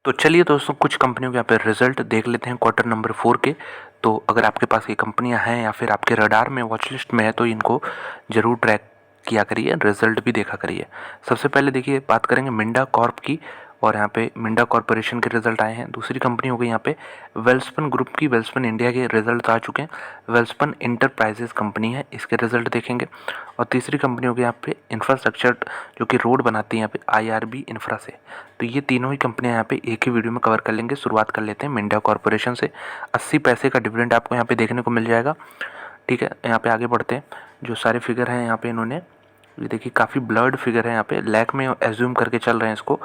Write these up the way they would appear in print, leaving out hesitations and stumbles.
तो चलिए दोस्तों, कुछ कंपनियों के यहाँ पे रिजल्ट देख लेते हैं क्वार्टर नंबर 4 के। तो अगर आपके पास ये कंपनियां हैं या फिर आपके रडार में वॉच लिस्ट में है तो इनको ज़रूर ट्रैक किया करिए, रिजल्ट भी देखा करिए। सबसे पहले देखिए, बात करेंगे मिंडा कॉर्प की। और यहाँ पे मिंडा कॉरपोरेशन के रिजल्ट आए हैं। दूसरी कंपनी हो गई यहाँ पे वेल्सपन ग्रुप की। वेल्सपन इंडिया के रिजल्ट आ चुके हैं। वेल्सपन इंटरप्राइजेज कंपनी है, इसके रिजल्ट देखेंगे। और तीसरी कंपनी हो गई यहाँ पे इंफ्रास्ट्रक्चर, जो कि रोड बनाती है यहाँ पे, IRB इंफ्रा से। तो ये तीनों ही कंपनियां यहाँ पे एक ही वीडियो में कवर कर लेंगे। शुरुआत कर लेते हैं मिंडा कॉरपोरेशन से। 80 पैसे का डिविडेंड आपको यहाँ पे देखने को मिल जाएगा। ठीक है, यहाँ पे आगे बढ़ते हैं। जो सारे फिगर हैं यहाँ पे इन्होंने, ये देखिए काफ़ी ब्लर्ड फिगर है, यहाँ पे लैक में एज्यूम करके चल रहे हैं इसको।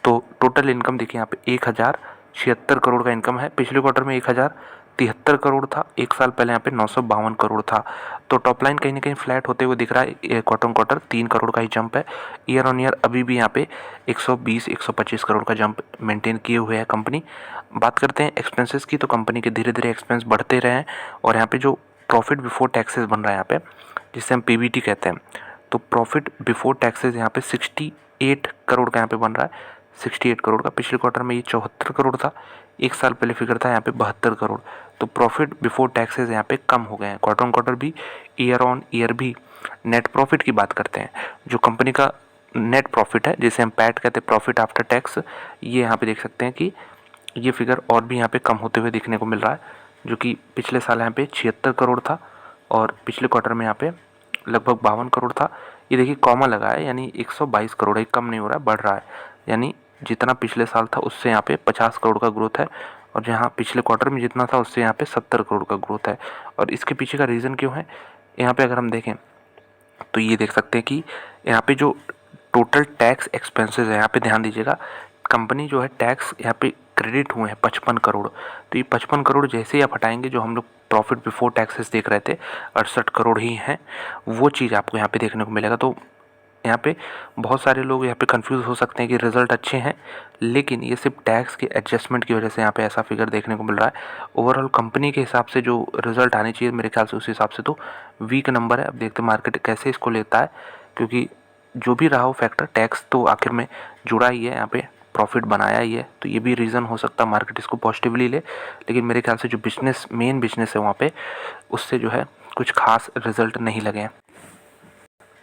तो टोटल इनकम देखिए यहाँ पे 1076 करोड़ का इनकम है। पिछले क्वार्टर में 1073 करोड़ था। एक साल पहले यहाँ पे 952 करोड़ था। तो टॉप लाइन कहीं ना कहीं फ्लैट होते हुए दिख रहा है। क्वार्टर ऑन क्वार्टर 3 करोड़ का ही जंप है। ईयर ऑन ईयर अभी भी यहाँ पे 120-125 करोड़ का जंप मेंटेन किए हुए है कंपनी। बात करते हैं एक्सपेंसेस की, तो कंपनी के धीरे धीरे एक्सपेंस बढ़ते रहे हैं। और यहाँ पे जो प्रॉफिट बिफोर टैक्सेस बन रहा है यहाँ पे, जिसे हम PBT कहते हैं, तो प्रॉफिट बिफोर टैक्सेस यहाँ पे 68 करोड़ का यहाँ पे बन रहा है। 68 करोड़ का। पिछले क्वार्टर में ये 74 करोड़ था। एक साल पहले फिगर था यहाँ पे 72 करोड़। तो प्रॉफिट बिफोर टैक्सेस यहाँ पे कम हो गए हैं क्वार्टर ऑन क्वार्टर भी, ईयर ऑन ईयर भी। नेट प्रॉफिट की बात करते हैं, जो कंपनी का नेट प्रॉफिट है, जिसे हम पैट कहते हैं, प्रॉफिट आफ्टर टैक्स, ये यहाँ पे देख सकते हैं कि ये फिगर और भी यहाँ पे कम होते हुए देखने को मिल रहा है। जो कि पिछले साल यहाँ पे 76 करोड़ था और पिछले क्वार्टर में यहाँ पे लगभग 52 करोड़ था। ये देखिए कॉमा लगा है, यानी 122 करोड़ है, कम नहीं हो रहा है, बढ़ रहा है। यानी जितना पिछले साल था उससे यहाँ पे 50 करोड़ का ग्रोथ है। और जहाँ पिछले क्वार्टर में जितना था उससे यहाँ पे 70 करोड़ का ग्रोथ है। और इसके पीछे का रीज़न क्यों है, यहाँ पे अगर हम देखें तो ये देख सकते हैं कि यहाँ पे जो टोटल टैक्स एक्सपेंसेस है, यहाँ पे ध्यान दीजिएगा, कंपनी जो है टैक्स यहाँ पे क्रेडिट हुए हैं 55 करोड़। तो ये 55 करोड़ जैसे ही आप हटाएंगे, जो हम लोग प्रॉफिट बिफोर टैक्सेस देख रहे थे 68 करोड़ ही हैं, वो चीज़ आपको यहाँ पे देखने को मिलेगा। तो यहाँ पे बहुत सारे लोग यहाँ पे कंफ्यूज हो सकते हैं कि रिजल्ट अच्छे हैं, लेकिन ये सिर्फ टैक्स के एडजस्टमेंट की वजह से यहाँ पे ऐसा फिगर देखने को मिल रहा है। ओवरऑल कंपनी के हिसाब से जो रिजल्ट आने चाहिए मेरे ख्याल से, उस हिसाब से तो वीक नंबर है। अब देखते हैं मार्केट कैसे इसको लेता है, क्योंकि जो भी रहा हो फैक्टर, टैक्स तो आखिर में जुड़ा ही है, यहाँ पे प्रॉफिट बनाया ही है। तो ये भी रीज़न हो सकता है मार्केट इसको पॉजिटिवली ले। लेकिन मेरे ख्याल से जो बिजनेस, मेन बिजनेस है वहाँ पे, उससे जो है कुछ खास रिजल्ट नहीं लगे हैं।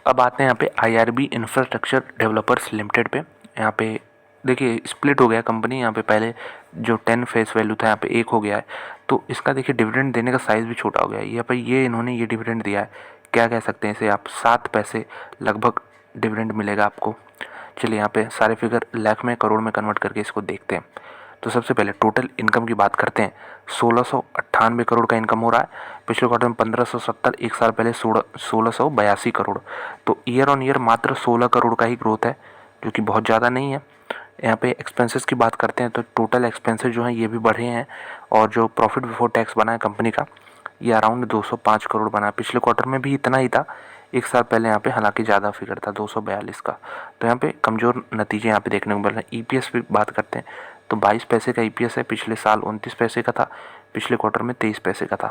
अब आते हैं यहाँ पे IRB इंफ्रास्ट्रक्चर डेवलपर्स लिमिटेड पे। यहाँ पे देखिए स्प्लिट हो गया कंपनी। यहाँ पे पहले जो 10 फेस वैल्यू था, यहाँ पे 1 हो गया है। तो इसका देखिए डिविडेंड देने का साइज़ भी छोटा हो गया है। यहाँ पे ये इन्होंने ये डिविडेंड दिया है, क्या कह सकते हैं इसे आप, 7 पैसे लगभग डिविडेंड मिलेगा आपको। चलिए यहाँ पे सारे फिगर लाख में, करोड़ में कन्वर्ट करके इसको देखते हैं। तो सबसे पहले टोटल इनकम की बात करते हैं। 1698 करोड़ का इनकम हो रहा है। पिछले क्वार्टर में 1570, एक साल पहले 1682 करोड़। तो ईयर ऑन ईयर मात्र 16 करोड़ का ही ग्रोथ है, जो कि बहुत ज़्यादा नहीं है। यहाँ पे एक्सपेंसेस की बात करते हैं तो टोटल एक्सपेंसेस जो हैं ये भी बढ़े हैं। और जो प्रॉफिट बिफोर टैक्स बना है कंपनी का, ये अराउंड 205 करोड़ बना है। पिछले क्वार्टर में भी इतना ही था। एक साल पहले यहाँ पे हालांकि ज़्यादा फिगर था, 242 का। तो यहाँ पे कमज़ोर नतीजे यहाँ पे देखने को मिल रहे हैं। EPS की बात करते हैं तो 22 पैसे का EPS है। पिछले साल 29 पैसे का था, पिछले क्वार्टर में 23 पैसे का था।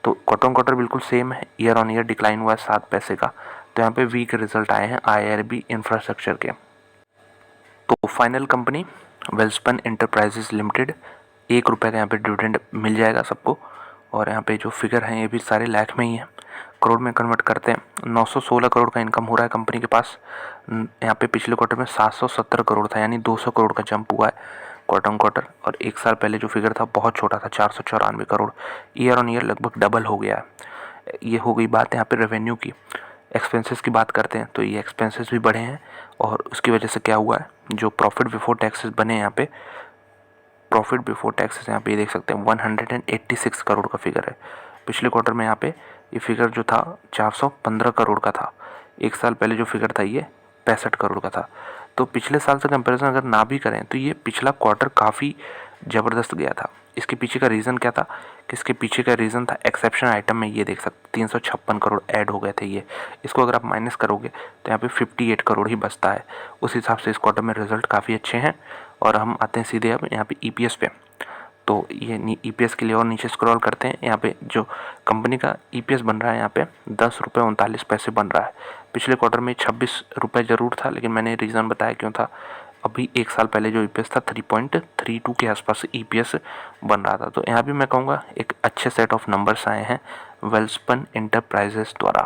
तो क्वार्टर ऑन क्वार्टर बिल्कुल सेम है। ईयर ऑन ईयर डिक्लाइन हुआ है 7 पैसे का। तो यहाँ पे वीक रिजल्ट आए हैं IRB इंफ्रास्ट्रक्चर के। तो final company Welspun enterprises limited, 1 रुपये का यहाँ पे डिविडेंड मिल जाएगा सबको। और यहाँ पे जो फिगर हैं ये भी सारे लाख में ही हैं। करोड़ में कन्वर्ट करते हैं, 916 करोड़ का इनकम हो रहा है कंपनी के पास। यहाँ पे पिछले क्वार्टर में 770 करोड़ था, यानी 200 करोड़ का जंप हुआ है क्वार्टर ऑन क्वार्टर। और एक साल पहले जो फिगर था बहुत छोटा था, 494 करोड़। ईयर ऑन ईयर लगभग डबल हो गया है। ये हो गई बात यहाँ पे रेवेन्यू की। एक्सपेंसेस की बात करते हैं तो ये एक्सपेंसेस भी बढ़े हैं। और उसकी वजह से क्या हुआ है, जो प्रॉफिट बिफोर टैक्सेस बने यहाँ पे, प्रॉफिट बिफोर टैक्सेस यहाँ पे ये देख सकते हैं 186 करोड़ का फिगर है। पिछले क्वार्टर में यहाँ पे ये फिगर जो था 415 करोड़ का था। एक साल पहले जो फिगर था ये 65 करोड़ का था। तो पिछले साल से कंपैरिजन अगर ना भी करें तो ये पिछला क्वार्टर काफ़ी ज़बरदस्त गया था। इसके पीछे का रीज़न क्या था, कि इसके पीछे का रीज़न था एक्सेप्शन आइटम में, ये देख सकते 356 करोड़ ऐड हो गए थे ये। इसको अगर आप माइनस करोगे तो यहाँ पे 58 करोड़ ही बचता है। उस हिसाब से इस क्वार्टर में रिजल्ट काफ़ी अच्छे हैं। और हम आते हैं सीधे अब यहाँ पे EPS पे। तो ये EPS के लिए और नीचे स्क्रॉल करते हैं। यहाँ पे जो कंपनी का EPS बन रहा है यहाँ पे 10 रुपये 39 पैसे बन रहा है। पिछले क्वार्टर में 26 रुपये ज़रूर था, लेकिन मैंने रीज़न बताया क्यों था। अभी एक साल पहले जो ईपीएस था 3.32 के आसपास ईपीएस बन रहा था। तो यहाँ भी मैं कहूँगा एक अच्छे सेट ऑफ नंबर्स आए हैं वेलस्पन इंटरप्राइजेस द्वारा।